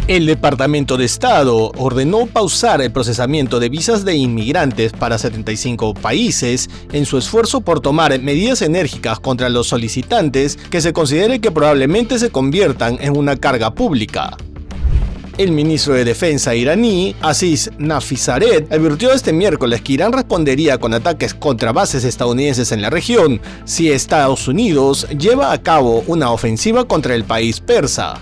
El Departamento de Estado ordenó pausar el procesamiento de visas de inmigrantes para 75 países en su esfuerzo por tomar medidas enérgicas contra los solicitantes que se considere que probablemente se conviertan en una carga pública. El ministro de Defensa iraní, Aziz Nafisaret, advirtió este miércoles que Irán respondería con ataques contra bases estadounidenses en la región si Estados Unidos lleva a cabo una ofensiva contra el país persa.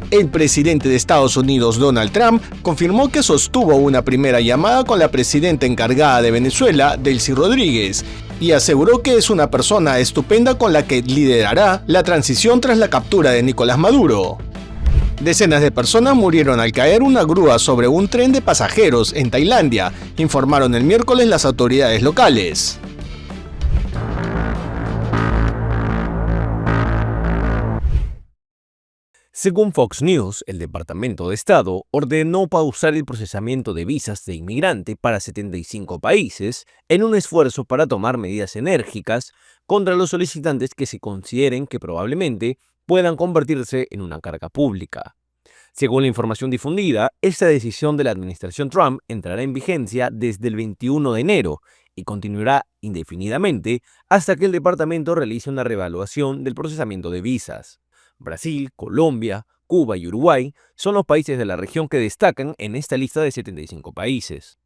El presidente de Estados Unidos, Donald Trump, confirmó que sostuvo una primera llamada con la presidenta encargada de Venezuela, Delcy Rodríguez, y aseguró que es una persona estupenda con la que liderará la transición tras la captura de Nicolás Maduro. Decenas de personas murieron al caer una grúa sobre un tren de pasajeros en Tailandia, informaron el miércoles las autoridades locales. Según Fox News, el Departamento de Estado ordenó pausar el procesamiento de visas de inmigrante para 75 países en un esfuerzo para tomar medidas enérgicas contra los solicitantes que se consideren que probablemente puedan convertirse en una carga pública. Según la información difundida, esta decisión de la administración Trump entrará en vigencia desde el 21 de enero y continuará indefinidamente hasta que el departamento realice una reevaluación del procesamiento de visas. Brasil, Colombia, Cuba y Uruguay son los países de la región que destacan en esta lista de 75 países.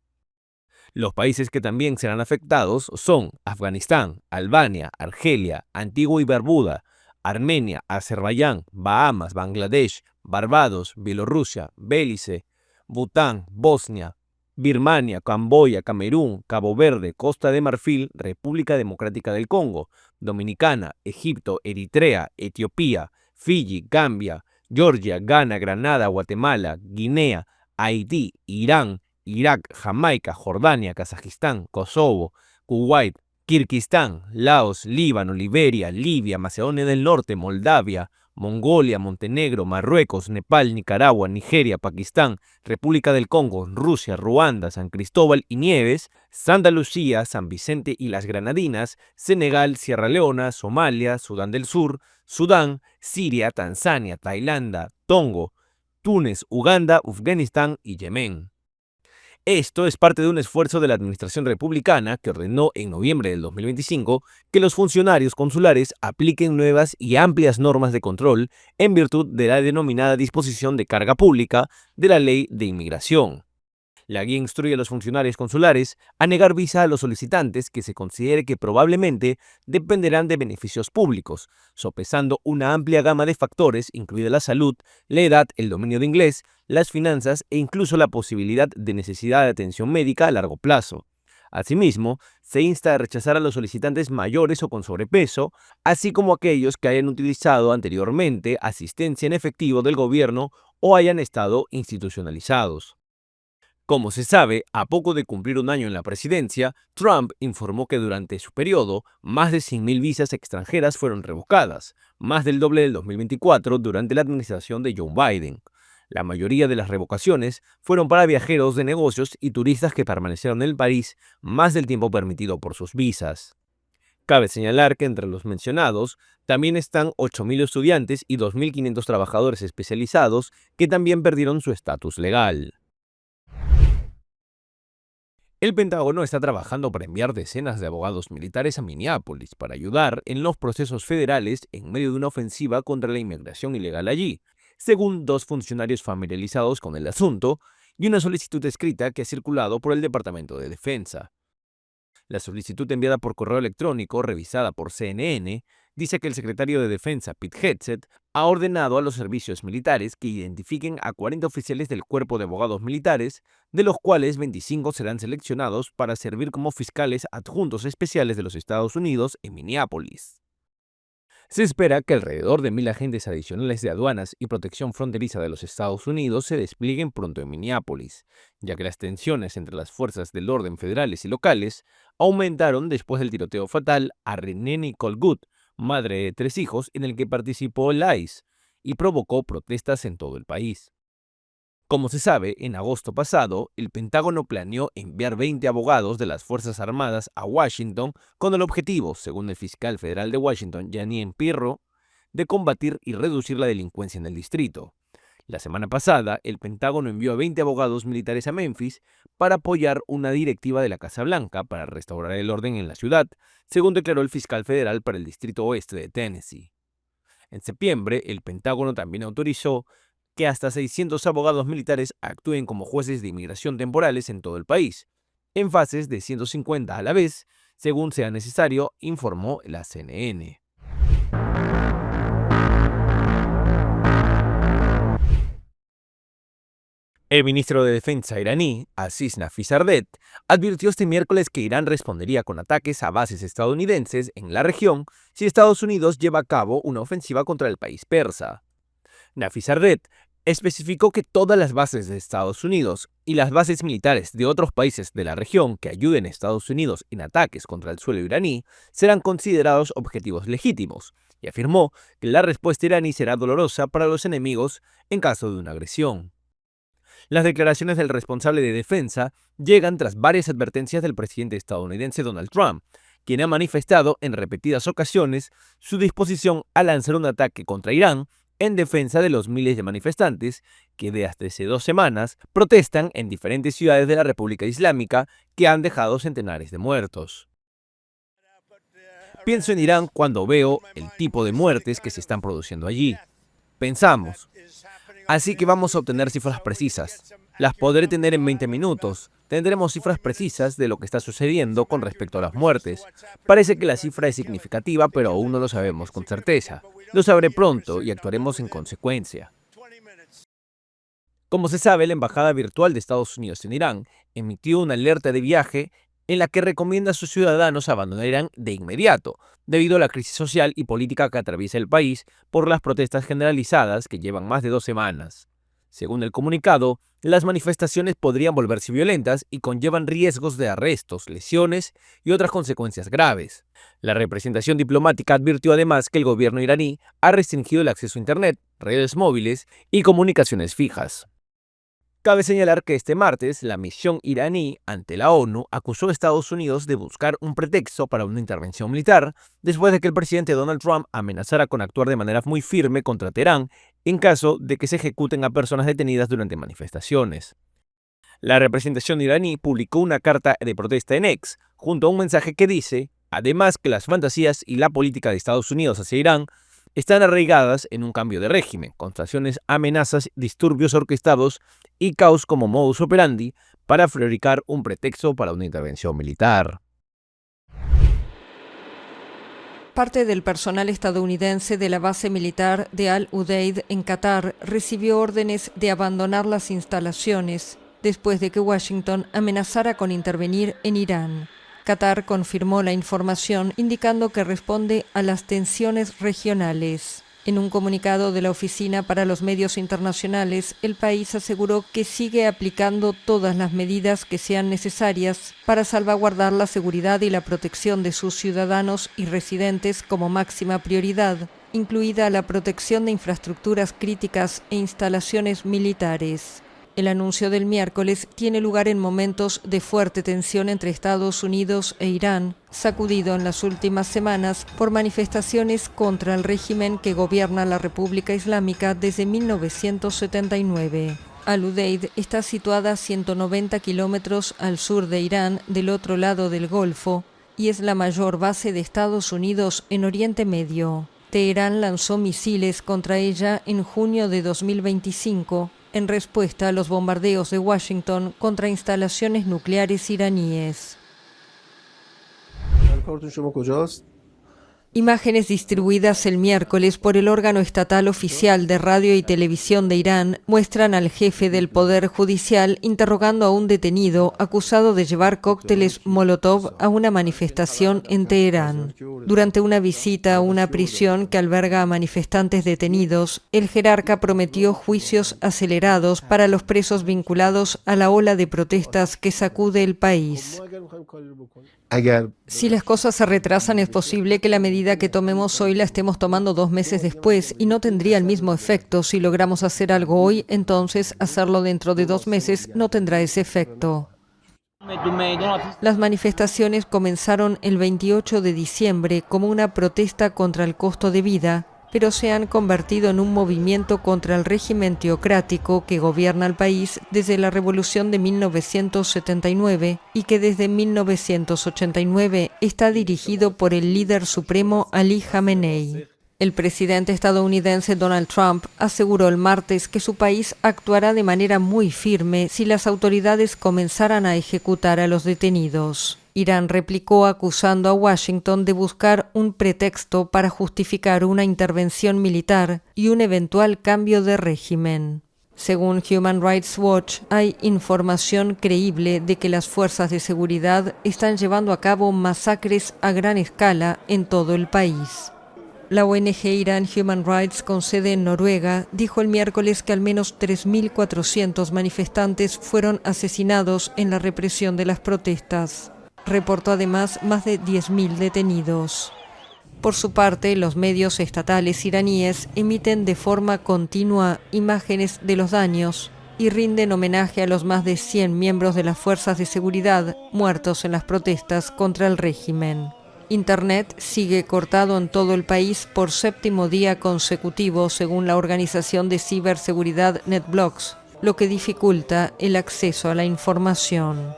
Los países que también serán afectados son Afganistán, Albania, Argelia, Antigua y Barbuda, Armenia, Azerbaiyán, Bahamas, Bangladesh, Barbados, Bielorrusia, Belice, Bután, Bosnia, Birmania, Camboya, Camerún, Cabo Verde, Costa de Marfil, República Democrática del Congo, Dominicana, Egipto, Eritrea, Etiopía, Fiji, Gambia, Georgia, Ghana, Granada, Guatemala, Guinea, Haití, Irán, Irak, Jamaica, Jordania, Kazajistán, Kosovo, Kuwait, Kirguistán, Laos, Líbano, Liberia, Libia, Macedonia del Norte, Moldavia, Mongolia, Montenegro, Marruecos, Nepal, Nicaragua, Nigeria, Pakistán, República del Congo, Rusia, Ruanda, San Cristóbal y Nieves, Santa Lucía, San Vicente y las Granadinas, Senegal, Sierra Leona, Somalia, Sudán del Sur, Sudán, Siria, Tanzania, Tailandia, Tongo, Túnez, Uganda, Afganistán y Yemen. Esto es parte de un esfuerzo de la administración republicana que ordenó en noviembre del 2025 que los funcionarios consulares apliquen nuevas y amplias normas de control en virtud de la denominada disposición de carga pública de la Ley de Inmigración. La guía instruye a los funcionarios consulares a negar visa a los solicitantes que se considere que probablemente dependerán de beneficios públicos, sopesando una amplia gama de factores, incluida la salud, la edad, el dominio de inglés, las finanzas e incluso la posibilidad de necesidad de atención médica a largo plazo. Asimismo, se insta a rechazar a los solicitantes mayores o con sobrepeso, así como aquellos que hayan utilizado anteriormente asistencia en efectivo del gobierno o hayan estado institucionalizados. Como se sabe, a poco de cumplir un año en la presidencia, Trump informó que durante su periodo, más de 100.000 visas extranjeras fueron revocadas, más del doble del 2024 durante la administración de Joe Biden. La mayoría de las revocaciones fueron para viajeros de negocios y turistas que permanecieron en el país más del tiempo permitido por sus visas. Cabe señalar que entre los mencionados también están 8.000 estudiantes y 2.500 trabajadores especializados que también perdieron su estatus legal. El Pentágono está trabajando para enviar decenas de abogados militares a Minneapolis para ayudar en los procesos federales en medio de una ofensiva contra la inmigración ilegal allí, según dos funcionarios familiarizados con el asunto y una solicitud escrita que ha circulado por el Departamento de Defensa. La solicitud enviada por correo electrónico, revisada por CNN, dice que el secretario de Defensa, Pete Hegseth, ha ordenado a los servicios militares que identifiquen a 40 oficiales del Cuerpo de Abogados Militares, de los cuales 25 serán seleccionados para servir como fiscales adjuntos especiales de los Estados Unidos en Minneapolis. Se espera que alrededor de 1.000 agentes adicionales de aduanas y protección fronteriza de los Estados Unidos se desplieguen pronto en Minneapolis, ya que las tensiones entre las fuerzas del orden federales y locales aumentaron después del tiroteo fatal a Renee Nicole Good, madre de 3 hijos, en el que participó el ICE, y provocó protestas en todo el país. Como se sabe, en agosto pasado, el Pentágono planeó enviar 20 abogados de las Fuerzas Armadas a Washington con el objetivo, según el fiscal federal de Washington, Jeanine Pirro, de combatir y reducir la delincuencia en el distrito. La semana pasada, el Pentágono envió a 20 abogados militares a Memphis para apoyar una directiva de la Casa Blanca para restaurar el orden en la ciudad, según declaró el fiscal federal para el Distrito Oeste de Tennessee. En septiembre, el Pentágono también autorizó que hasta 600 abogados militares actúen como jueces de inmigración temporales en todo el país, en fases de 150 a la vez, según sea necesario, informó la CNN. El ministro de Defensa iraní, Aziz Nafisardeh, advirtió este miércoles que Irán respondería con ataques a bases estadounidenses en la región si Estados Unidos lleva a cabo una ofensiva contra el país persa. Nafisardeh especificó que todas las bases de Estados Unidos y las bases militares de otros países de la región que ayuden a Estados Unidos en ataques contra el suelo iraní serán considerados objetivos legítimos, y afirmó que la respuesta iraní será dolorosa para los enemigos en caso de una agresión. Las declaraciones del responsable de defensa llegan tras varias advertencias del presidente estadounidense Donald Trump, quien ha manifestado en repetidas ocasiones su disposición a lanzar un ataque contra Irán en defensa de los miles de manifestantes que desde hace 2 semanas protestan en diferentes ciudades de la República Islámica que han dejado centenares de muertos. Pienso en Irán cuando veo el tipo de muertes que se están produciendo allí. Pensamos, así que vamos a obtener cifras precisas. Las podré tener en 20 minutos. Tendremos cifras precisas de lo que está sucediendo con respecto a las muertes. Parece que la cifra es significativa, pero aún no lo sabemos con certeza. Lo sabré pronto y actuaremos en consecuencia. Como se sabe, la Embajada Virtual de Estados Unidos en Irán emitió una alerta de viaje en la que recomienda a sus ciudadanos abandonar Irán de inmediato, debido a la crisis social y política que atraviesa el país por las protestas generalizadas que llevan más de 2 semanas. Según el comunicado, las manifestaciones podrían volverse violentas y conllevan riesgos de arrestos, lesiones y otras consecuencias graves. La representación diplomática advirtió además que el gobierno iraní ha restringido el acceso a Internet, redes móviles y comunicaciones fijas. Cabe señalar que este martes la misión iraní ante la ONU acusó a Estados Unidos de buscar un pretexto para una intervención militar después de que el presidente Donald Trump amenazara con actuar de manera muy firme contra Teherán en caso de que se ejecuten a personas detenidas durante manifestaciones. La representación iraní publicó una carta de protesta en X, junto a un mensaje que dice, además, que las fantasías y la política de Estados Unidos hacia Irán están arraigadas en un cambio de régimen, con sanciones, amenazas, disturbios orquestados y caos como modus operandi para fabricar un pretexto para una intervención militar. Parte del personal estadounidense de la base militar de Al-Udeid en Qatar recibió órdenes de abandonar las instalaciones después de que Washington amenazara con intervenir en Irán. Qatar confirmó la información indicando que responde a las tensiones regionales. En un comunicado de la Oficina para los Medios Internacionales, el país aseguró que sigue aplicando todas las medidas que sean necesarias para salvaguardar la seguridad y la protección de sus ciudadanos y residentes como máxima prioridad, incluida la protección de infraestructuras críticas e instalaciones militares. El anuncio del miércoles tiene lugar en momentos de fuerte tensión entre Estados Unidos e Irán, sacudido en las últimas semanas por manifestaciones contra el régimen que gobierna la República Islámica desde 1979. Al-Udeid está situada a 190 kilómetros al sur de Irán, del otro lado del Golfo, y es la mayor base de Estados Unidos en Oriente Medio. Teherán lanzó misiles contra ella en junio de 2025, en respuesta a los bombardeos de Washington contra instalaciones nucleares iraníes. Imágenes distribuidas el miércoles por el órgano estatal oficial de radio y televisión de Irán muestran al jefe del Poder Judicial interrogando a un detenido acusado de llevar cócteles Molotov a una manifestación en Teherán. Durante una visita a una prisión que alberga a manifestantes detenidos, el jerarca prometió juicios acelerados para los presos vinculados a la ola de protestas que sacude el país. Si las cosas se retrasan, es posible que la medida que tomemos hoy la estemos tomando 2 meses después y no tendría el mismo efecto. Si logramos hacer algo hoy, entonces hacerlo dentro de 2 meses no tendrá ese efecto. Las manifestaciones comenzaron el 28 de diciembre como una protesta contra el costo de vida pero se han convertido en un movimiento contra el régimen teocrático que gobierna el país desde la revolución de 1979 y que desde 1989 está dirigido por el líder supremo Ali Khamenei. El presidente estadounidense Donald Trump aseguró el martes que su país actuará de manera muy firme si las autoridades comenzaran a ejecutar a los detenidos. Irán replicó acusando a Washington de buscar un pretexto para justificar una intervención militar y un eventual cambio de régimen. Según Human Rights Watch, hay información creíble de que las fuerzas de seguridad están llevando a cabo masacres a gran escala en todo el país. La ONG Iran Human Rights, con sede en Noruega, dijo el miércoles que al menos 3.400 manifestantes fueron asesinados en la represión de las protestas. Reportó además más de 10.000 detenidos. Por su parte, los medios estatales iraníes emiten de forma continua imágenes de los daños y rinden homenaje a los más de 100 miembros de las fuerzas de seguridad muertos en las protestas contra el régimen. Internet sigue cortado en todo el país por 7º día consecutivo, según la organización de ciberseguridad NetBlocks, lo que dificulta el acceso a la información.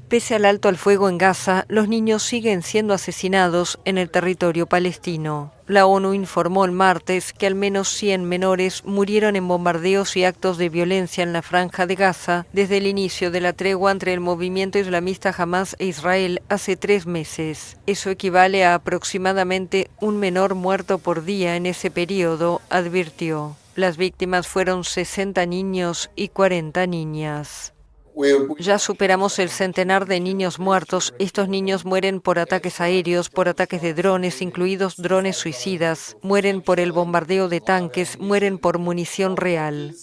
Pese al alto al fuego en Gaza, los niños siguen siendo asesinados en el territorio palestino. La ONU informó el martes que al menos 100 menores murieron en bombardeos y actos de violencia en la franja de Gaza desde el inicio de la tregua entre el movimiento islamista Hamás e Israel hace 3 meses. Eso equivale a aproximadamente un menor muerto por día en ese periodo, advirtió. Las víctimas fueron 60 niños y 40 niñas. Ya superamos el centenar de niños muertos. Estos niños mueren por ataques aéreos, por ataques de drones, incluidos drones suicidas. Mueren por el bombardeo de tanques, mueren por munición real.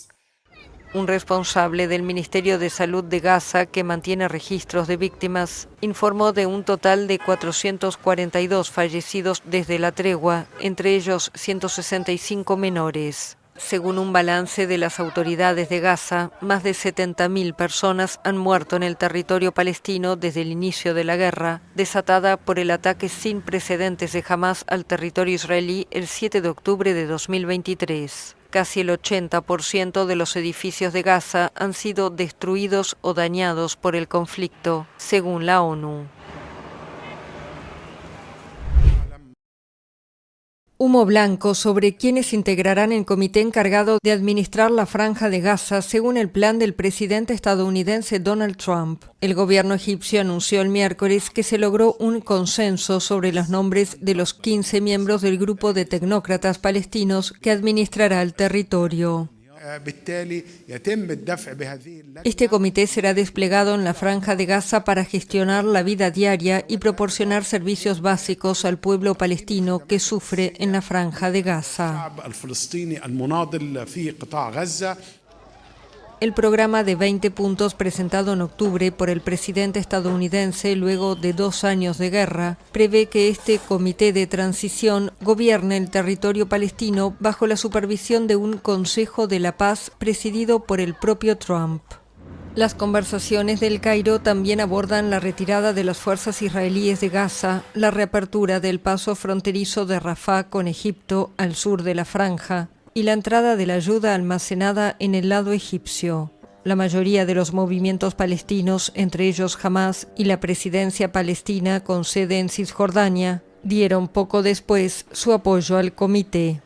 Un responsable del Ministerio de Salud de Gaza, que mantiene registros de víctimas, informó de un total de 442 fallecidos desde la tregua, entre ellos 165 menores. Según un balance de las autoridades de Gaza, más de 70.000 personas han muerto en el territorio palestino desde el inicio de la guerra, desatada por el ataque sin precedentes de Hamás al territorio israelí el 7 de octubre de 2023. Casi el 80% de los edificios de Gaza han sido destruidos o dañados por el conflicto, según la ONU. Humo blanco sobre quienes integrarán el comité encargado de administrar la franja de Gaza según el plan del presidente estadounidense Donald Trump. El gobierno egipcio anunció el miércoles que se logró un consenso sobre los nombres de los 15 miembros del grupo de tecnócratas palestinos que administrará el territorio. Este comité será desplegado en la franja de Gaza para gestionar la vida diaria y proporcionar servicios básicos al pueblo palestino que sufre en la franja de Gaza. El programa de 20 puntos presentado en octubre por el presidente estadounidense luego de 2 años de guerra prevé que este comité de transición gobierne el territorio palestino bajo la supervisión de un Consejo de la Paz presidido por el propio Trump. Las conversaciones del Cairo también abordan la retirada de las fuerzas israelíes de Gaza, la reapertura del paso fronterizo de Rafah con Egipto al sur de la franja, y la entrada de la ayuda almacenada en el lado egipcio. La mayoría de los movimientos palestinos, entre ellos Hamás y la presidencia palestina con sede en Cisjordania, dieron poco después su apoyo al comité.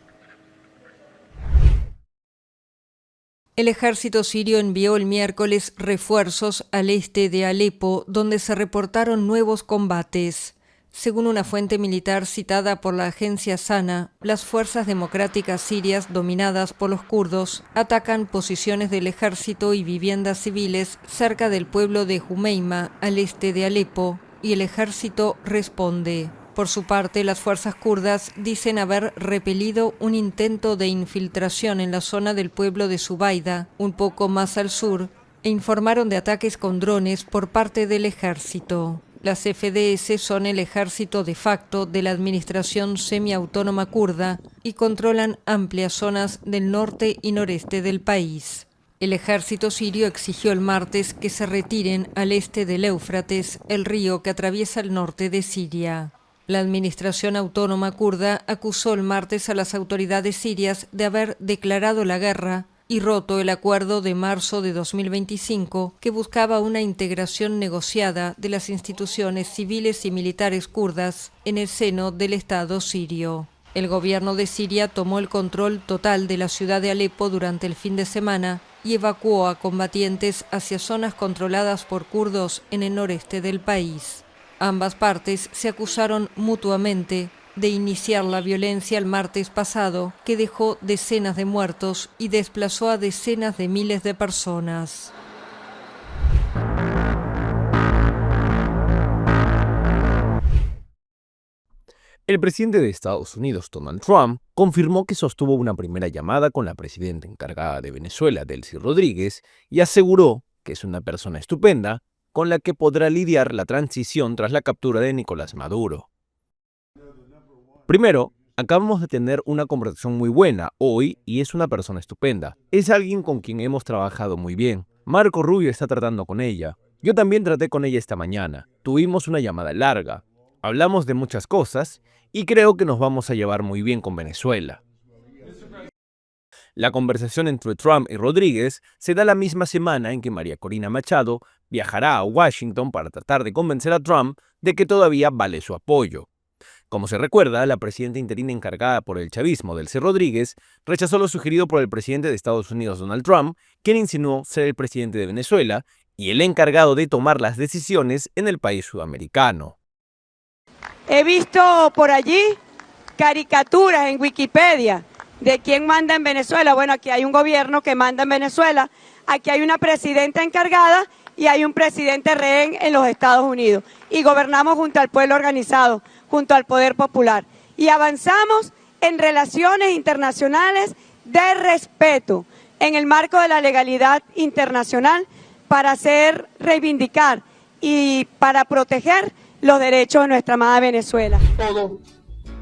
El ejército sirio envió el miércoles refuerzos al este de Alepo, donde se reportaron nuevos combates. Según una fuente militar citada por la agencia SANA, las fuerzas democráticas sirias dominadas por los kurdos atacan posiciones del ejército y viviendas civiles cerca del pueblo de Jumeima, al este de Alepo, y el ejército responde. Por su parte, las fuerzas kurdas dicen haber repelido un intento de infiltración en la zona del pueblo de Zubaida, un poco más al sur, e informaron de ataques con drones por parte del ejército. Las FDS son el ejército de facto de la administración semiautónoma kurda y controlan amplias zonas del norte y noreste del país. El ejército sirio exigió el martes que se retiren al este del Éufrates, el río que atraviesa el norte de Siria. La administración autónoma kurda acusó el martes a las autoridades sirias de haber declarado la guerra y roto el acuerdo de marzo de 2025 que buscaba una integración negociada de las instituciones civiles y militares kurdas en el seno del Estado sirio. El gobierno de Siria tomó el control total de la ciudad de Alepo durante el fin de semana y evacuó a combatientes hacia zonas controladas por kurdos en el noreste del país. Ambas partes se acusaron mutuamente de iniciar la violencia el martes pasado, que dejó decenas de muertos y desplazó a decenas de miles de personas. El presidente de Estados Unidos, Donald Trump, confirmó que sostuvo una primera llamada con la presidenta encargada de Venezuela, Delcy Rodríguez, y aseguró que es una persona estupenda con la que podrá lidiar la transición tras la captura de Nicolás Maduro. Primero, acabamos de tener una conversación muy buena hoy y es una persona estupenda. Es alguien con quien hemos trabajado muy bien. Marco Rubio está tratando con ella. Yo también traté con ella esta mañana. Tuvimos una llamada larga. Hablamos de muchas cosas y creo que nos vamos a llevar muy bien con Venezuela. La conversación entre Trump y Rodríguez se da la misma semana en que María Corina Machado viajará a Washington para tratar de convencer a Trump de que todavía vale su apoyo. Como se recuerda, la presidenta interina encargada por el chavismo, Delcy Rodríguez, rechazó lo sugerido por el presidente de Estados Unidos, Donald Trump, quien insinuó ser el presidente de Venezuela y el encargado de tomar las decisiones en el país sudamericano. He visto por allí caricaturas en Wikipedia de quién manda en Venezuela. Bueno, aquí hay un gobierno que manda en Venezuela, aquí hay una presidenta encargada y hay un presidente rehén en los Estados Unidos. Y gobernamos junto al pueblo organizado, junto al poder popular. Y avanzamos en relaciones internacionales de respeto, en el marco de la legalidad internacional, para hacer reivindicar y para proteger los derechos de nuestra amada Venezuela. Todo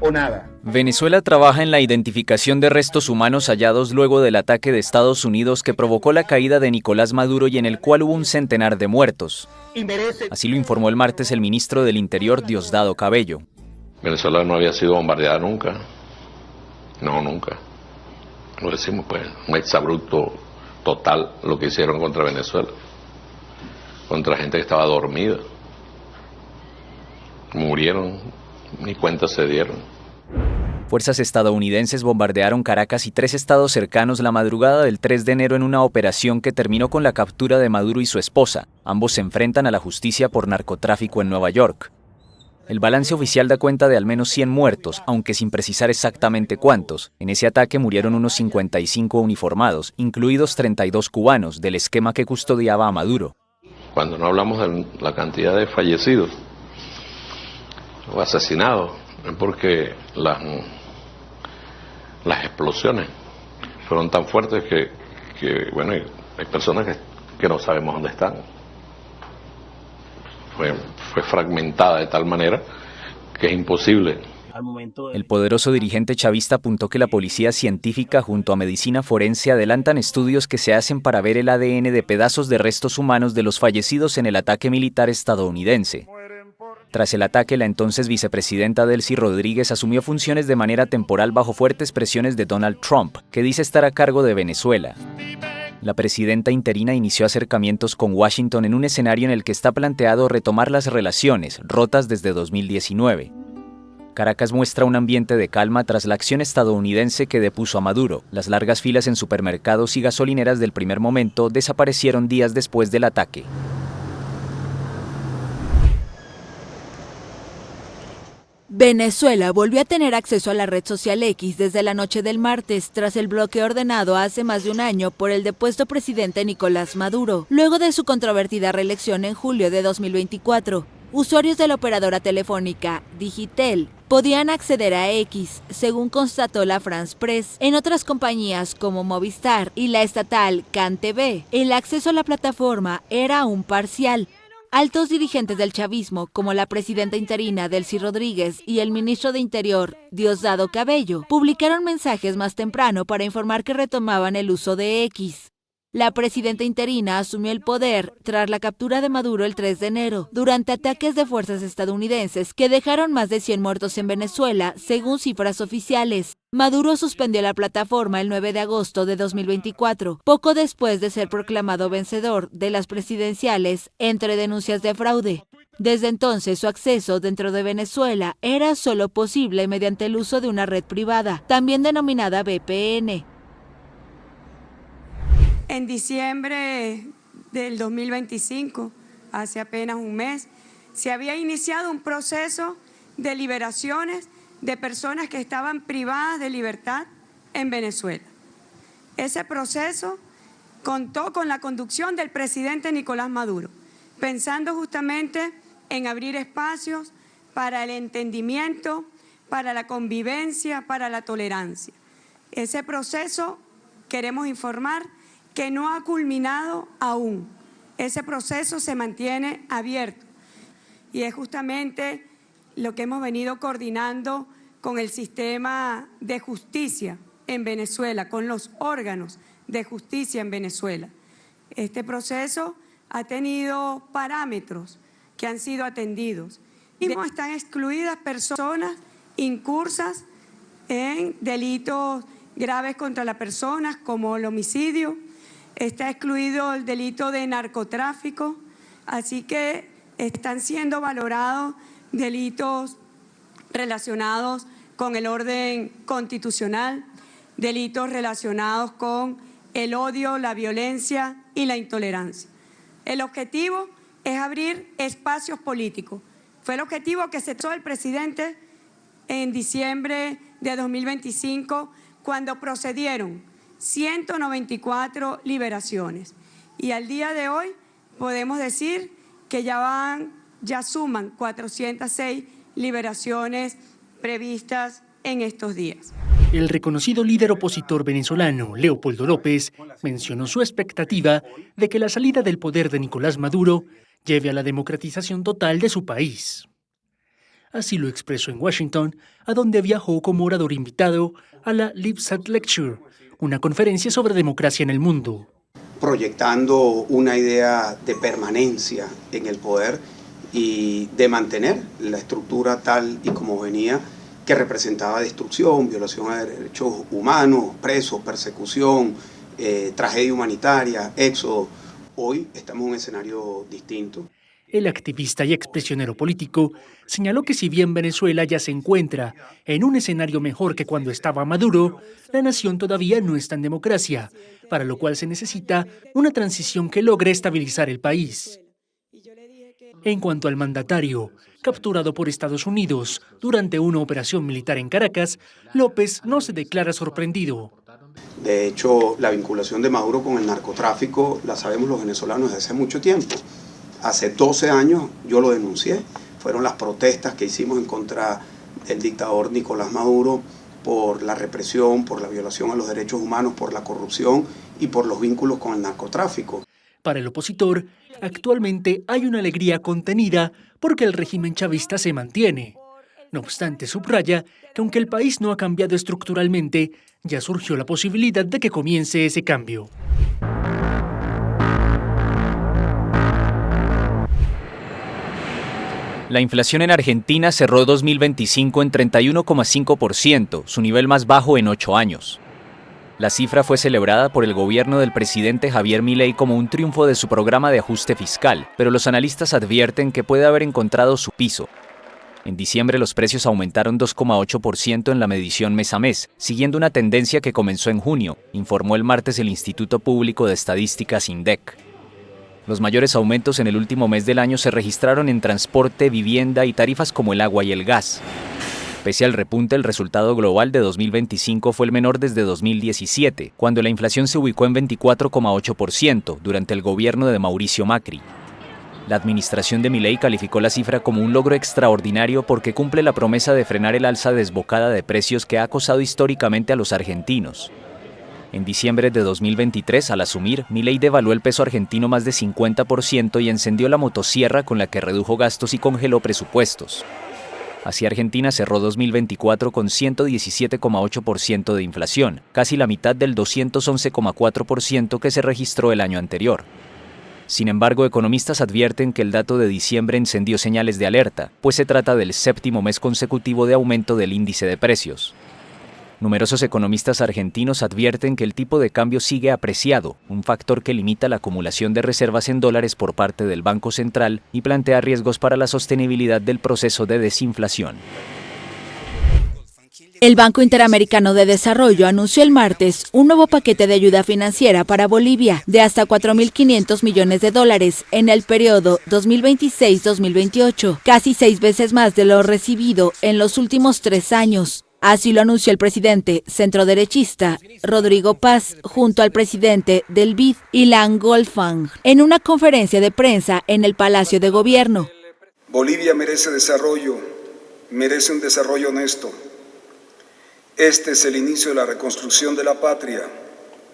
o nada. Venezuela trabaja en la identificación de restos humanos hallados luego del ataque de Estados Unidos que provocó la caída de Nicolás Maduro y en el cual hubo un centenar de muertos. Así lo informó el martes el ministro del Interior, Diosdado Cabello. Venezuela no había sido bombardeada nunca. No, nunca. Lo decimos, pues, un exabrupto total lo que hicieron contra Venezuela. Contra gente que estaba dormida. Murieron, ni cuenta se dieron. Fuerzas estadounidenses bombardearon Caracas y 3 estados cercanos la madrugada del 3 de enero en una operación que terminó con la captura de Maduro y su esposa. Ambos se enfrentan a la justicia por narcotráfico en Nueva York. El balance oficial da cuenta de al menos 100 muertos, aunque sin precisar exactamente cuántos. En ese ataque murieron unos 55 uniformados, incluidos 32 cubanos, del esquema que custodiaba a Maduro. Cuando no hablamos de la cantidad de fallecidos o asesinados, es porque las explosiones fueron tan fuertes que bueno, hay personas que no sabemos dónde están. Fue fragmentada de tal manera que es imposible. El poderoso dirigente chavista apuntó que la policía científica junto a medicina forense adelantan estudios que se hacen para ver el ADN de pedazos de restos humanos de los fallecidos en el ataque militar estadounidense. Tras el ataque, la entonces vicepresidenta Delcy Rodríguez asumió funciones de manera temporal bajo fuertes presiones de Donald Trump, que dice estar a cargo de Venezuela. La presidenta interina inició acercamientos con Washington en un escenario en el que está planteado retomar las relaciones, rotas desde 2019. Caracas muestra un ambiente de calma tras la acción estadounidense que depuso a Maduro. Las largas filas en supermercados y gasolineras del primer momento desaparecieron días después del ataque. Venezuela volvió a tener acceso a la red social X desde la noche del martes, tras el bloqueo ordenado hace más de un año por el depuesto presidente Nicolás Maduro, luego de su controvertida reelección en julio de 2024. Usuarios de la operadora telefónica Digitel podían acceder a X, según constató la France Press. En otras compañías como Movistar y la estatal CanTV, el acceso a la plataforma era aún parcial. Altos dirigentes del chavismo, como la presidenta interina Delcy Rodríguez y el ministro de Interior Diosdado Cabello, publicaron mensajes más temprano para informar que retomaban el uso de X. La presidenta interina asumió el poder tras la captura de Maduro el 3 de enero, durante ataques de fuerzas estadounidenses que dejaron más de 100 muertos en Venezuela, según cifras oficiales. Maduro suspendió la plataforma el 9 de agosto de 2024, poco después de ser proclamado vencedor de las presidenciales entre denuncias de fraude. Desde entonces, su acceso dentro de Venezuela era solo posible mediante el uso de una red privada, también denominada VPN. En diciembre del 2025, hace apenas un mes, se había iniciado un proceso de liberaciones de personas que estaban privadas de libertad en Venezuela. Ese proceso contó con la conducción del presidente Nicolás Maduro, pensando justamente en abrir espacios para el entendimiento, para la convivencia, para la tolerancia. Ese proceso, queremos informar, que no ha culminado aún. Ese proceso se mantiene abierto y es justamente lo que hemos venido coordinando con el sistema de justicia en Venezuela, con los órganos de justicia en Venezuela. Este proceso ha tenido parámetros que han sido atendidos. Están excluidas personas incursas en delitos graves contra las personas como el homicidio. Está excluido el delito de narcotráfico, así que están siendo valorados delitos relacionados con el orden constitucional, delitos relacionados con el odio, la violencia y la intolerancia. El objetivo es abrir espacios políticos. Fue el objetivo que se trazó el presidente en diciembre de 2025 cuando procedieron 194 liberaciones. Y al día de hoy podemos decir que ya suman 406 liberaciones previstas en estos días. El reconocido líder opositor venezolano, Leopoldo López, mencionó su expectativa de que la salida del poder de Nicolás Maduro lleve a la democratización total de su país. Así lo expresó en Washington, a donde viajó como orador invitado a la LibSat Lecture, una conferencia sobre democracia en el mundo. Proyectando una idea de permanencia en el poder y de mantener la estructura tal y como venía, que representaba destrucción, violación a derechos humanos, presos, persecución, tragedia humanitaria, éxodo. Hoy estamos en un escenario distinto. El activista y expresionero político señaló que si bien Venezuela ya se encuentra en un escenario mejor que cuando estaba Maduro, la nación todavía no está en democracia, para lo cual se necesita una transición que logre estabilizar el país. En cuanto al mandatario, capturado por Estados Unidos durante una operación militar en Caracas, López no se declara sorprendido. De hecho, la vinculación de Maduro con el narcotráfico la sabemos los venezolanos desde hace mucho tiempo. Hace 12 años yo lo denuncié, fueron las protestas que hicimos en contra del dictador Nicolás Maduro por la represión, por la violación a los derechos humanos, por la corrupción y por los vínculos con el narcotráfico. Para el opositor, actualmente hay una alegría contenida porque el régimen chavista se mantiene. No obstante, subraya que aunque el país no ha cambiado estructuralmente, ya surgió la posibilidad de que comience ese cambio. La inflación en Argentina cerró 2025 en 31,5%, su nivel más bajo en 8 años. La cifra fue celebrada por el gobierno del presidente Javier Milei como un triunfo de su programa de ajuste fiscal, pero los analistas advierten que puede haber encontrado su piso. En diciembre los precios aumentaron 2,8% en la medición mes a mes, siguiendo una tendencia que comenzó en junio, informó el martes el Instituto Público de Estadísticas INDEC. Los mayores aumentos en el último mes del año se registraron en transporte, vivienda y tarifas como el agua y el gas. Pese al repunte, el resultado global de 2025 fue el menor desde 2017, cuando la inflación se ubicó en 24,8% durante el gobierno de Mauricio Macri. La administración de Milei calificó la cifra como un logro extraordinario porque cumple la promesa de frenar el alza desbocada de precios que ha acosado históricamente a los argentinos. En diciembre de 2023, al asumir, Milei devaluó el peso argentino más de 50% y encendió la motosierra con la que redujo gastos y congeló presupuestos. Así Argentina cerró 2024 con 117,8% de inflación, casi la mitad del 211,4% que se registró el año anterior. Sin embargo, economistas advierten que el dato de diciembre encendió señales de alerta, pues se trata del séptimo mes consecutivo de aumento del índice de precios. Numerosos economistas argentinos advierten que el tipo de cambio sigue apreciado, un factor que limita la acumulación de reservas en dólares por parte del Banco Central y plantea riesgos para la sostenibilidad del proceso de desinflación. El Banco Interamericano de Desarrollo anunció el martes un nuevo paquete de ayuda financiera para Bolivia de hasta 4.500 millones de dólares en el periodo 2026-2028, casi 6 veces más de lo recibido en los últimos 3 años. Así lo anunció el presidente centroderechista Rodrigo Paz junto al presidente del BID, Ilan Goldfang, en una conferencia de prensa en el Palacio de Gobierno. Bolivia merece desarrollo, merece un desarrollo honesto. Este es el inicio de la reconstrucción de la patria.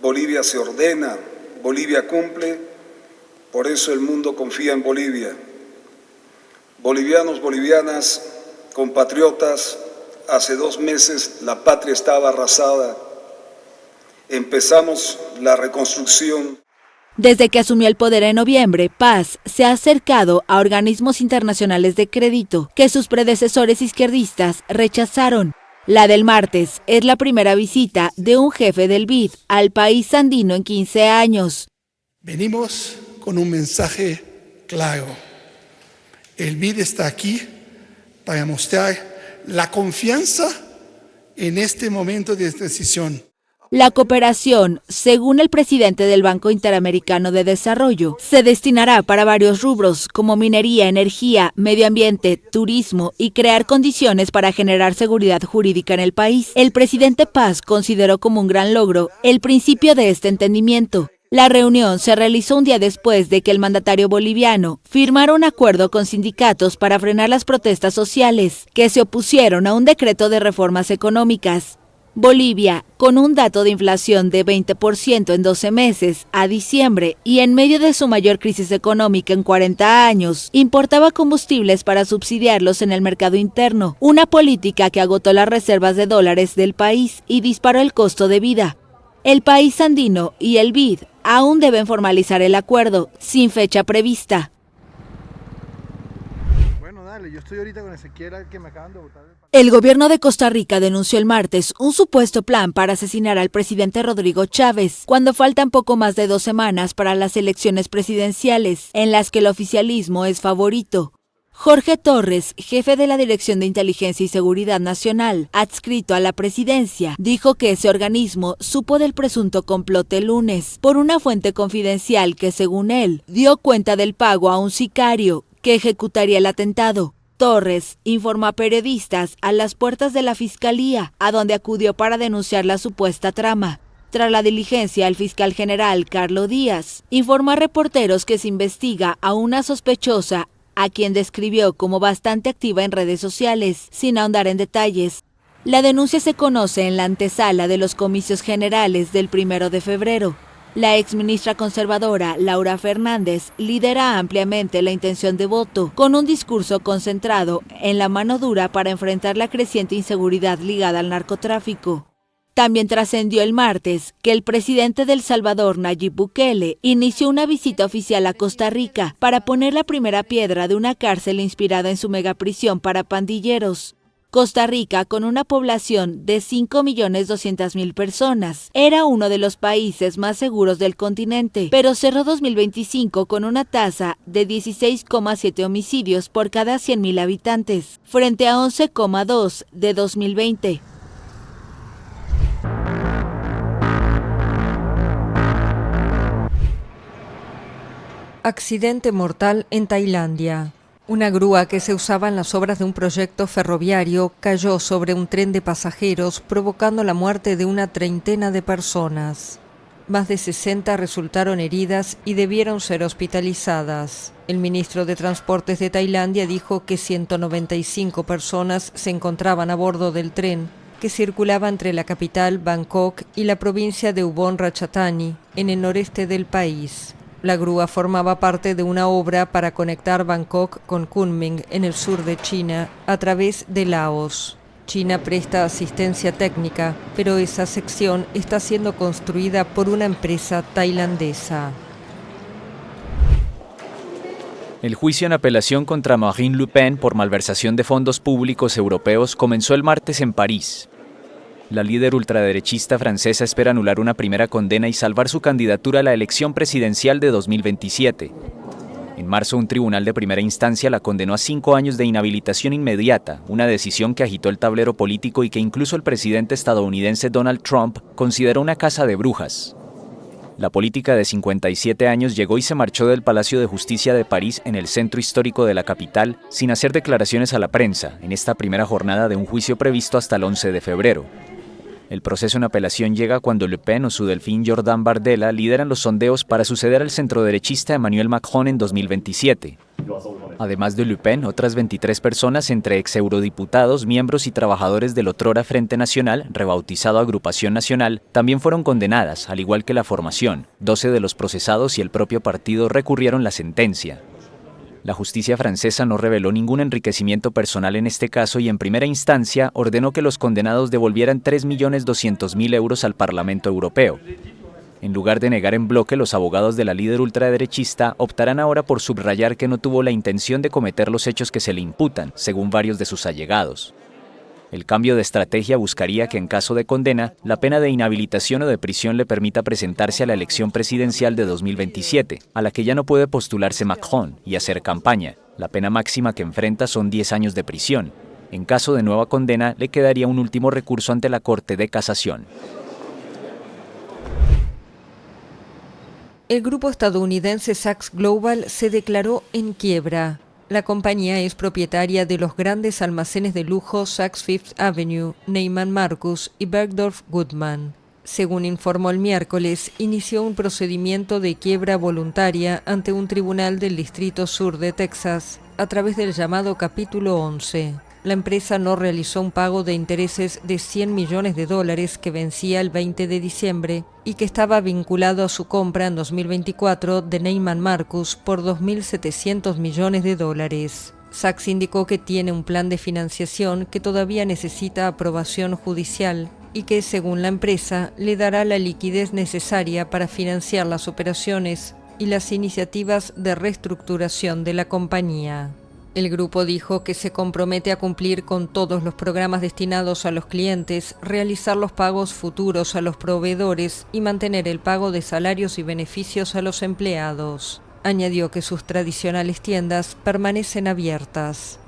Bolivia se ordena, Bolivia cumple, por eso el mundo confía en Bolivia. Bolivianos, bolivianas, compatriotas, hace 2 meses la patria estaba arrasada. Empezamos la reconstrucción. Desde que asumió el poder en noviembre, Paz se ha acercado a organismos internacionales de crédito que sus predecesores izquierdistas rechazaron. La del martes es la primera visita de un jefe del BID al país andino en 15 años. Venimos con un mensaje claro. El BID está aquí para mostrar la confianza en este momento de decisión. La cooperación, según el presidente del Banco Interamericano de Desarrollo, se destinará para varios rubros como minería, energía, medio ambiente, turismo y crear condiciones para generar seguridad jurídica en el país. El presidente Paz consideró como un gran logro el principio de este entendimiento. La reunión se realizó un día después de que el mandatario boliviano firmara un acuerdo con sindicatos para frenar las protestas sociales que se opusieron a un decreto de reformas económicas. Bolivia, con un dato de inflación de 20% en 12 meses a diciembre y en medio de su mayor crisis económica en 40 años, importaba combustibles para subsidiarlos en el mercado interno, una política que agotó las reservas de dólares del país y disparó el costo de vida. El país andino y el BID aún deben formalizar el acuerdo, sin fecha prevista. Bueno, dale, yo estoy ahorita con Ezequiel que me acaban de votar. El gobierno de Costa Rica denunció el martes un supuesto plan para asesinar al presidente Rodrigo Chávez, cuando faltan poco más de 2 semanas para las elecciones presidenciales, en las que el oficialismo es favorito. Jorge Torres, jefe de la Dirección de Inteligencia y Seguridad Nacional, adscrito a la presidencia, dijo que ese organismo supo del presunto complot el lunes por una fuente confidencial que, según él, dio cuenta del pago a un sicario que ejecutaría el atentado. Torres informó a periodistas a las puertas de la Fiscalía, a donde acudió para denunciar la supuesta trama. Tras la diligencia, el fiscal general Carlos Díaz informó a reporteros que se investiga a una sospechosa a quien describió como bastante activa en redes sociales, sin ahondar en detalles. La denuncia se conoce en la antesala de los comicios generales del 1 de febrero. La exministra conservadora Laura Fernández lidera ampliamente la intención de voto, con un discurso concentrado en la mano dura para enfrentar la creciente inseguridad ligada al narcotráfico. También trascendió el martes que el presidente de El Salvador, Nayib Bukele, inició una visita oficial a Costa Rica para poner la primera piedra de una cárcel inspirada en su megaprisión para pandilleros. Costa Rica, con una población de 5.200.000 personas, era uno de los países más seguros del continente, pero cerró 2025 con una tasa de 16,7 homicidios por cada 100.000 habitantes, frente a 11,2 de 2020. Accidente mortal en Tailandia. Una grúa que se usaba en las obras de un proyecto ferroviario cayó sobre un tren de pasajeros, provocando la muerte de una treintena de personas. Más de 60 resultaron heridas y debieron ser hospitalizadas. El ministro de Transportes de Tailandia dijo que 195 personas se encontraban a bordo del tren, que circulaba entre la capital, Bangkok, y la provincia de Ubon Ratchathani, en el noreste del país. La grúa formaba parte de una obra para conectar Bangkok con Kunming, en el sur de China, a través de Laos. China presta asistencia técnica, pero esa sección está siendo construida por una empresa tailandesa. El juicio en apelación contra Marine Le Pen por malversación de fondos públicos europeos comenzó el martes en París. La líder ultraderechista francesa espera anular una primera condena y salvar su candidatura a la elección presidencial de 2027. En marzo, un tribunal de primera instancia la condenó a 5 años de inhabilitación inmediata, una decisión que agitó el tablero político y que incluso el presidente estadounidense Donald Trump consideró una caza de brujas. La política de 57 años llegó y se marchó del Palacio de Justicia de París en el centro histórico de la capital sin hacer declaraciones a la prensa en esta primera jornada de un juicio previsto hasta el 11 de febrero. El proceso en apelación llega cuando Le Pen o su delfín Jordan Bardella lideran los sondeos para suceder al centroderechista Emmanuel Macron en 2027. Además de Le Pen, otras 23 personas entre ex-eurodiputados, miembros y trabajadores del otrora Frente Nacional, rebautizado Agrupación Nacional, también fueron condenadas, al igual que la formación. 12 de los procesados y el propio partido recurrieron la sentencia. La justicia francesa no reveló ningún enriquecimiento personal en este caso y en primera instancia ordenó que los condenados devolvieran 3.200.000 euros al Parlamento Europeo. En lugar de negar en bloque, los abogados de la líder ultraderechista optarán ahora por subrayar que no tuvo la intención de cometer los hechos que se le imputan, según varios de sus allegados. El cambio de estrategia buscaría que en caso de condena, la pena de inhabilitación o de prisión le permita presentarse a la elección presidencial de 2027, a la que ya no puede postularse Macron, y hacer campaña. La pena máxima que enfrenta son 10 años de prisión. En caso de nueva condena, le quedaría un último recurso ante la Corte de Casación. El grupo estadounidense Saks Global se declaró en quiebra. La compañía es propietaria de los grandes almacenes de lujo Saks Fifth Avenue, Neiman Marcus y Bergdorf Goodman. Según informó el miércoles, inició un procedimiento de quiebra voluntaria ante un tribunal del Distrito Sur de Texas, a través del llamado Capítulo 11. La empresa no realizó un pago de intereses de $100 millones que vencía el 20 de diciembre y que estaba vinculado a su compra en 2024 de Neiman Marcus por $2.700 millones. Saks indicó que tiene un plan de financiación que todavía necesita aprobación judicial y que, según la empresa, le dará la liquidez necesaria para financiar las operaciones y las iniciativas de reestructuración de la compañía. El grupo dijo que se compromete a cumplir con todos los programas destinados a los clientes, realizar los pagos futuros a los proveedores y mantener el pago de salarios y beneficios a los empleados. Añadió que sus tradicionales tiendas permanecen abiertas.